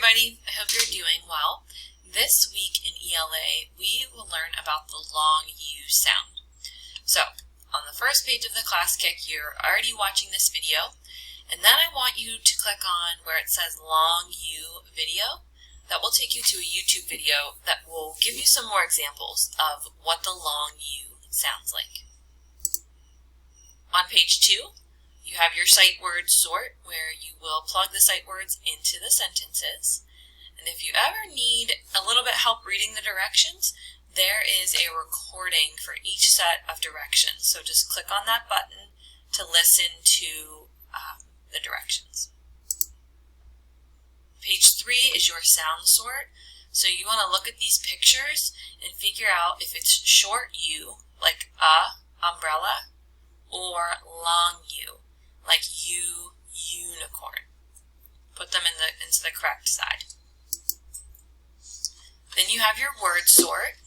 everybody, I hope you're doing well. This week in ELA, we will learn about the long U sound. So, on the first page of the class kick, you're already watching this video, and then I want you to click on where it says long U video. That will take you to a YouTube video that will give you some more examples of what the long U sounds like. On page 2, you have your sight word sort, where you will plug the sight words into the sentences. And if you ever need a little bit help reading the directions, there is a recording for each set of directions. So just click on that button to listen to the directions. Page 3 is your sound sort. So you want to look at these pictures and figure out if it's short U, like umbrella, or long U, like unicorn. Put them into the correct side. Then you have your word sort,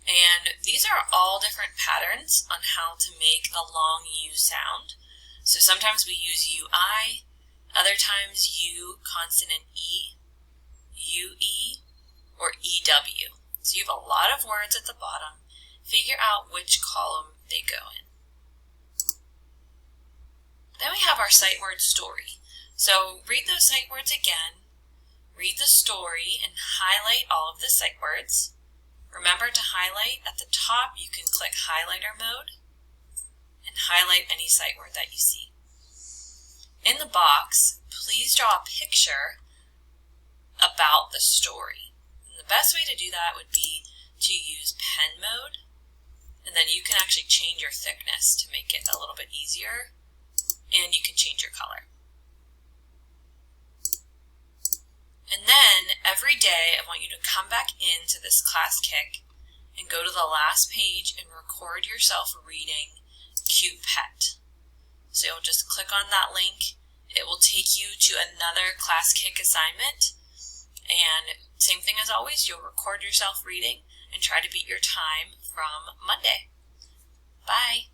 and these are all different patterns on how to make the long U sound. So sometimes we use UI, other times U consonant E, UE, or EW. So you have a lot of words at the bottom. Figure out which column they go in. Then we have our sight word story. So read those sight words again, read the story, and highlight all of the sight words. Remember to highlight. At the top, you can click highlighter mode and highlight any sight word that you see. In the box, please draw a picture about the story. And the best way to do that would be to use pen mode, and then you can actually change your thickness to make it a little bit easier. And you can change your color. And then every day I want you to come back into this class kick and go to the last page and record yourself reading Cute Pet. So you'll just click on that link. It will take you to another class kick assignment. And same thing as always, you'll record yourself reading and try to beat your time from Monday. Bye.